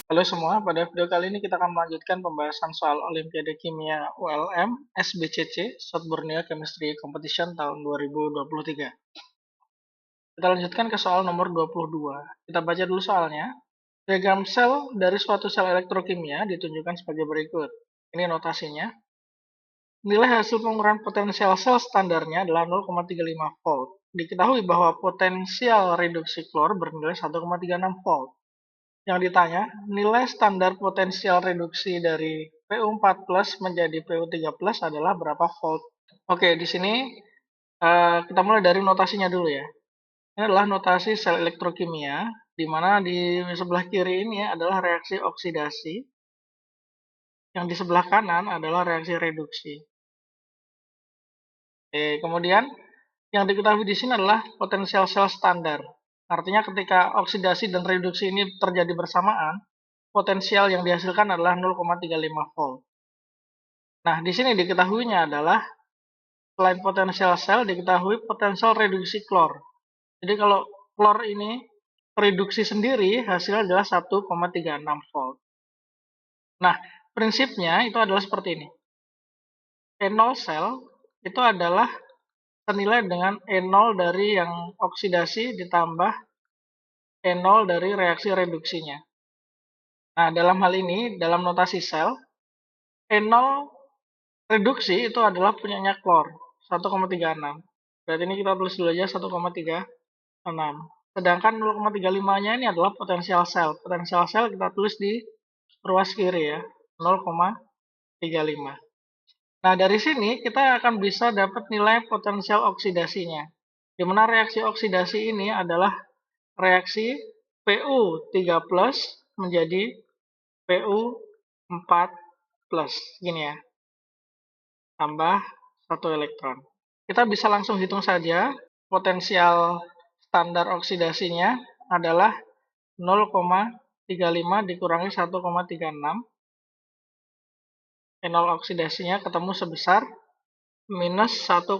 Halo semua, pada video kali ini kita akan melanjutkan pembahasan soal Olimpiade Kimia ULM SBCC South Borneo Chemistry Competition tahun 2023. Kita lanjutkan ke soal nomor 22. Kita baca dulu soalnya. Diagram sel dari suatu sel elektrokimia ditunjukkan sebagai berikut. Ini notasinya. Nilai hasil pengukuran potensial sel standarnya adalah 0,35 volt. Diketahui bahwa potensial reduksi klor bernilai 1,36 volt. Yang ditanya, nilai standar potensial reduksi dari PU4+ menjadi PU3+ adalah berapa volt? Oke, di sini kita mulai dari notasinya dulu ya. Ini adalah notasi sel elektrokimia, di mana di sebelah kiri ini adalah reaksi oksidasi, yang di sebelah kanan adalah reaksi reduksi. Oke, kemudian yang diketahui di sini adalah potensial sel standar. Artinya ketika oksidasi dan reduksi ini terjadi bersamaan, potensial yang dihasilkan adalah 0,35 volt. Nah, di sini diketahuinya adalah selain potensial sel, diketahui potensial reduksi klor. Jadi kalau klor ini reduksi sendiri, hasilnya adalah 1,36 volt. Nah, prinsipnya itu adalah seperti ini. E0 sel itu adalah senilai dengan E0 dari yang oksidasi ditambah E0 dari reaksi reduksinya. Nah, dalam hal ini, dalam notasi sel, E0 reduksi itu adalah punyanya klor, 1,36. Berarti ini kita tulis dulu aja 1,36. Sedangkan 0,35-nya ini adalah potensial sel. Potensial sel kita tulis di ruas kiri ya, 0,35. Nah, dari sini kita akan bisa dapat nilai potensial oksidasinya. Di mana reaksi oksidasi ini adalah reaksi Pu3+ menjadi Pu4+. Gini ya, tambah 1 elektron. Kita bisa langsung hitung saja potensial standar oksidasinya adalah 0,35 dikurangi 1,36. E0 oksidasinya ketemu sebesar minus 1,01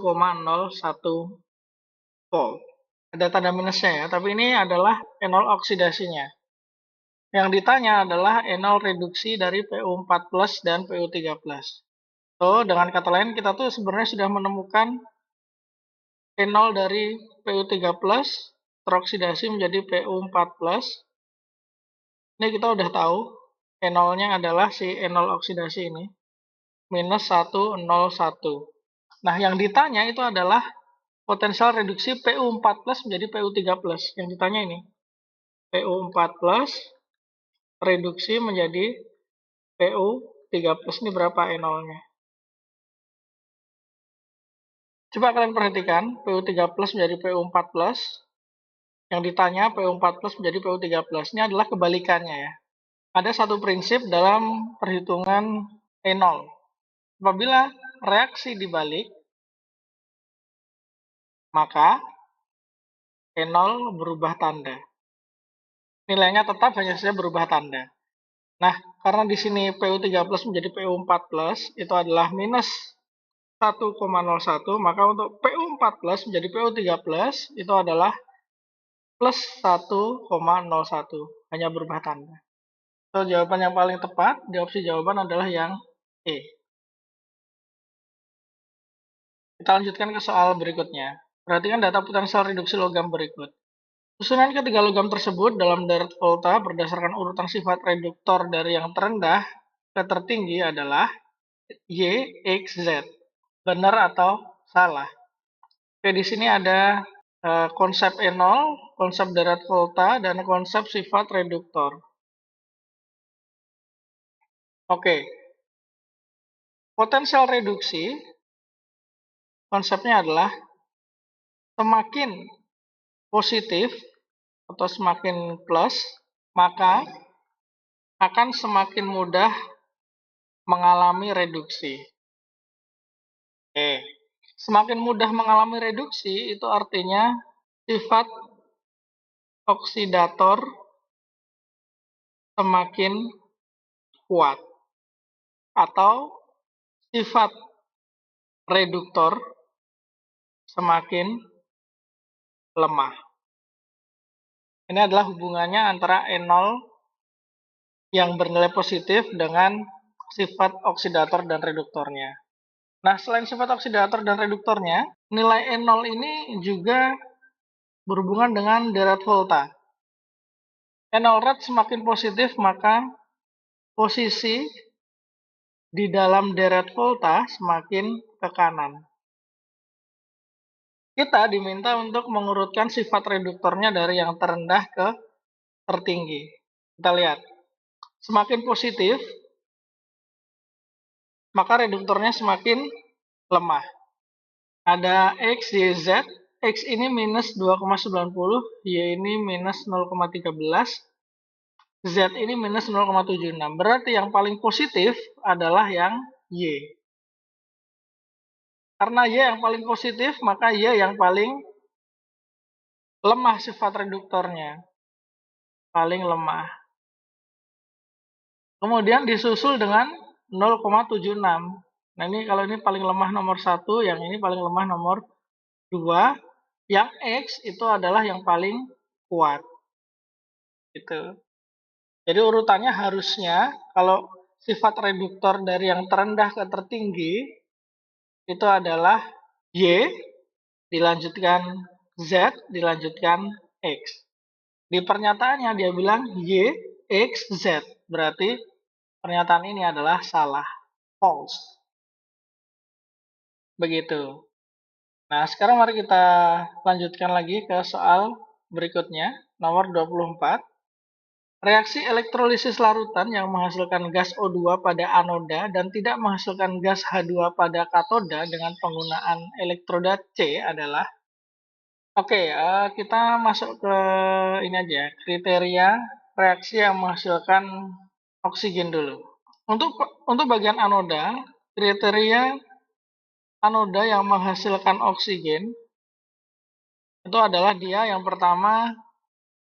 volt. Ada tanda minusnya ya, tapi ini adalah E0 oksidasinya. Yang ditanya adalah E0 reduksi dari Pu4+ dan Pu3+. So, dengan kata lain kita tuh sebenarnya sudah menemukan E0 dari Pu3+ teroksidasi menjadi Pu4+. Ini kita udah tahu E0-nya adalah si E0 oksidasi ini, minus 101. Nah, yang ditanya itu adalah potensial reduksi Pu4+ menjadi Pu3+. Yang ditanya ini, Pu4+ reduksi menjadi Pu3+. Ini berapa E0-nya? Coba kalian perhatikan, Pu3+ menjadi Pu4+. Yang ditanya Pu4+ menjadi Pu3+. Ini adalah kebalikannya ya. Ada satu prinsip dalam perhitungan E0. Apabila reaksi dibalik, maka E0 berubah tanda. Nilainya tetap hanya saja berubah tanda. Nah, karena di sini Pu3+ menjadi Pu4+, itu adalah minus 1,01, maka untuk Pu4+ menjadi Pu3+ itu adalah plus 1,01, hanya berubah tanda. So, jawaban yang paling tepat di opsi jawaban adalah yang E. Kita lanjutkan ke soal berikutnya. Perhatikan data potensial reduksi logam berikut. Susunan ketiga logam tersebut dalam deret volta berdasarkan urutan sifat reduktor dari yang terendah ke tertinggi adalah Y, X, Z. Benar atau salah? Oke, di sini ada konsep E0, konsep deret volta, dan konsep sifat reduktor. Oke, potensial reduksi konsepnya adalah semakin positif atau semakin plus, maka akan semakin mudah mengalami reduksi. Oke, semakin mudah mengalami reduksi itu artinya sifat oksidator semakin kuat atau sifat reduktor semakin lemah. Ini adalah hubungannya antara E0 yang bernilai positif dengan sifat oksidator dan reduktornya. Nah, selain sifat oksidator dan reduktornya, nilai E0 ini juga berhubungan dengan deret volta. E0 rad semakin positif, maka posisi di dalam deret volta semakin ke kanan. Kita diminta untuk mengurutkan sifat reduktornya dari yang terendah ke tertinggi. Kita lihat, semakin positif, maka reduktornya semakin lemah. Ada X, Y, Z. X ini minus 2,90, Y ini minus 0,13, Z ini minus 0,76. Berarti yang paling positif adalah yang Y. Karena Y yang paling positif, maka Y yang paling lemah sifat reduktornya. Paling lemah. Kemudian disusul dengan 0,76. Nah, ini kalau ini paling lemah nomor 1, yang ini paling lemah nomor 2. Yang X itu adalah yang paling kuat. Gitu. Jadi urutannya harusnya kalau sifat reduktor dari yang terendah ke tertinggi itu adalah Y, dilanjutkan Z, dilanjutkan X. Di pernyataannya dia bilang Y, X, Z. Berarti pernyataan ini adalah salah, false. Begitu. Nah, sekarang mari kita lanjutkan lagi ke soal berikutnya, nomor 24. Reaksi elektrolisis larutan yang menghasilkan gas O2 pada anoda dan tidak menghasilkan gas H2 pada katoda dengan penggunaan elektroda C adalah. Oke, kita masuk ke ini aja, kriteria reaksi yang menghasilkan oksigen dulu. Untuk bagian anoda, kriteria anoda yang menghasilkan oksigen itu adalah dia yang pertama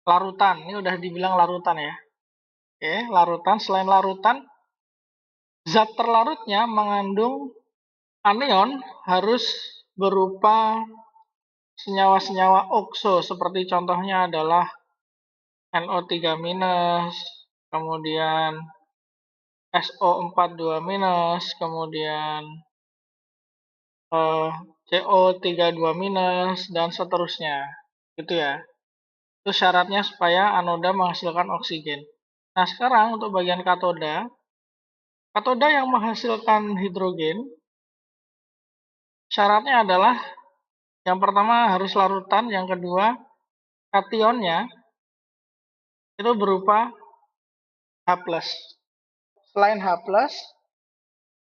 larutan. Ini udah dibilang larutan ya. Oke, larutan. Selain larutan, zat terlarutnya mengandung anion harus berupa senyawa-senyawa okso, seperti contohnya adalah NO3-, kemudian SO42-, kemudian CO32-, dan seterusnya. Gitu ya. Itu syaratnya supaya anoda menghasilkan oksigen. Nah, sekarang untuk bagian katoda. Katoda yang menghasilkan hidrogen, syaratnya adalah yang pertama harus larutan, yang kedua kationnya itu berupa H+. Selain H+,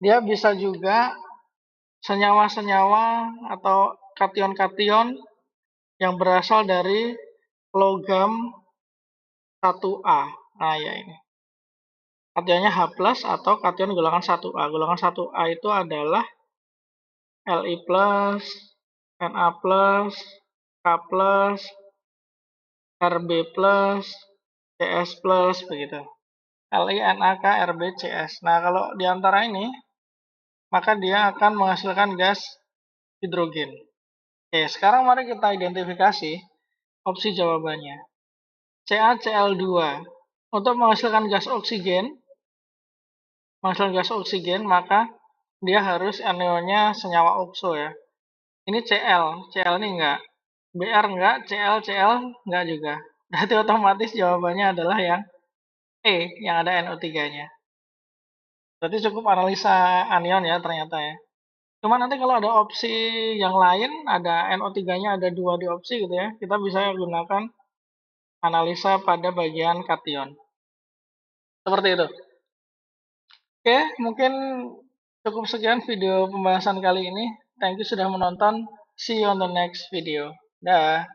dia bisa juga senyawa-senyawa atau kation-kation yang berasal dari logam 1A. Nah, ya ini. Kationnya H+ atau kation golongan 1A. Golongan 1A itu adalah Li+, Na+, K+, Rb+, Cs+, begitu. Li, Na, K, Rb, Cs. Nah, kalau di antara ini, maka dia akan menghasilkan gas hidrogen. Oke, sekarang mari kita identifikasi opsi jawabannya. CaCl2. Untuk menghasilkan gas oksigen, maka dia harus anionnya senyawa okso ya. Ini Cl ini enggak. Br enggak, Cl enggak juga. Berarti otomatis jawabannya adalah yang E, yang ada NO3-nya. Berarti cukup analisa anion ya ternyata ya. Cuma nanti kalau ada opsi yang lain, ada NO3-nya ada 2 di opsi gitu ya, kita bisa gunakan analisa pada bagian kation. Seperti itu. Oke, mungkin cukup sekian video pembahasan kali ini. Thank you sudah menonton. See you on the next video. Dah.